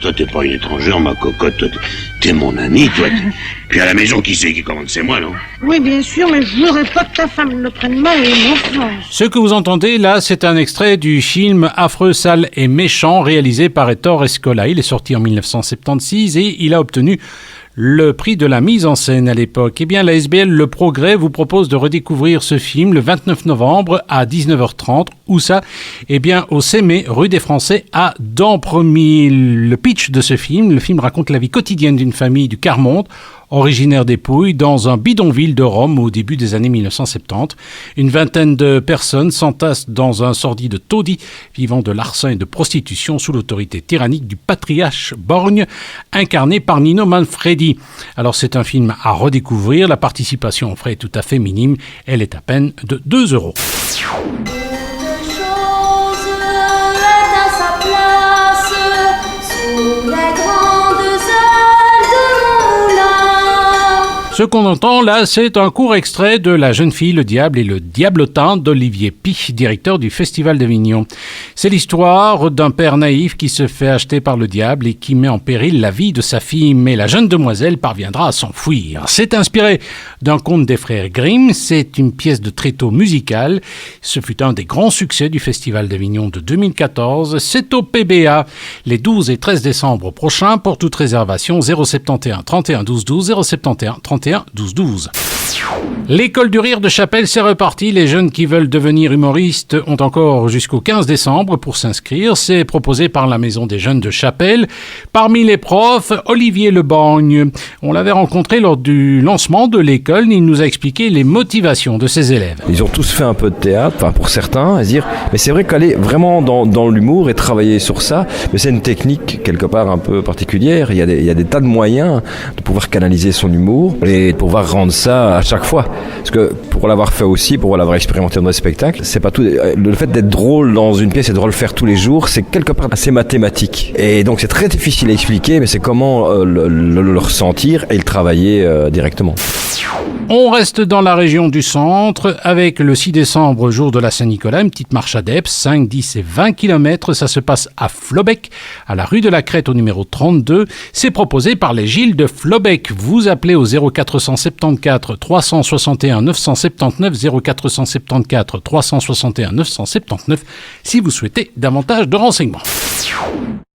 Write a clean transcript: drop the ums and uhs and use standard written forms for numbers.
Toi, t'es pas une étrangère, ma cocotte. Toi, t'es mon amie, toi. Puis à la maison, qui c'est qui commande? C'est moi, non? Oui, bien sûr, mais je voudrais pas que ta femme le prenne mal et m'offense. Ce que vous entendez là, c'est un extrait du film Affreux, sale et méchant réalisé par Ettore Scola. Il est sorti en 1976 et il a obtenu le prix de la mise en scène à l'époque. Eh bien, la SBL Le Progrès vous propose de redécouvrir ce film le 29 novembre à 19h30. Où ça? Eh bien, au Sémé, rue des Français à Dampremy. Le pitch de ce film, le film raconte la vie quotidienne d'une famille du Carmonde, originaire des Pouilles, dans un bidonville de Rome au début des années 1970. Une vingtaine de personnes s'entassent dans un sordide taudis, vivant de larcin et de prostitution sous l'autorité tyrannique du patriarche Borgne, incarné par Nino Manfredi. Alors c'est un film à redécouvrir, la participation en frais est tout à fait minime, elle est à peine de 2 €. Ce qu'on entend là, c'est un court extrait de La jeune fille, le diable et le diablotin d'Olivier Py, directeur du Festival d'Avignon. C'est l'histoire d'un père naïf qui se fait acheter par le diable et qui met en péril la vie de sa fille, mais la jeune demoiselle parviendra à s'enfuir. C'est inspiré d'un conte des frères Grimm, c'est une pièce de tréteau musical. Ce fut un des grands succès du Festival d'Avignon de 2014. C'est au PBA les 12 et 13 décembre prochains. Pour toute réservation, 071 31 12 12, 071 31 12 12. L'école du rire de Chapelle, c'est reparti. Les jeunes qui veulent devenir humoristes ont encore jusqu'au 15 décembre pour s'inscrire. C'est proposé par la Maison des Jeunes de Chapelle. Parmi les profs, Olivier Lebagne. On l'avait rencontré lors du lancement de l'école. Il nous a expliqué les motivations de ses élèves. Ils ont tous fait un peu de théâtre, enfin pour certains, à se dire, mais c'est vrai qu'aller vraiment dans l'humour et travailler sur ça, mais c'est une technique quelque part un peu particulière. Il y a des tas de moyens de pouvoir canaliser son humour et de pouvoir rendre ça à chaque fois. Parce que pour l'avoir fait aussi, pour l'avoir expérimenté dans des spectacles, c'est pas tout. Le fait d'être drôle dans une pièce et de le faire tous les jours, c'est quelque part assez mathématique. Et donc c'est très difficile à expliquer, mais c'est comment le ressentir et le travailler directement. On reste dans la région du centre avec le 6 décembre, jour de la Saint-Nicolas, une petite marche adepte, 5, 10 et 20 km. Ça se passe à Flobec, à la rue de la Crête au numéro 32. C'est proposé par les Gilles de Flobec. Vous appelez au 0474 361 979, 0474 361 979 si vous souhaitez davantage de renseignements.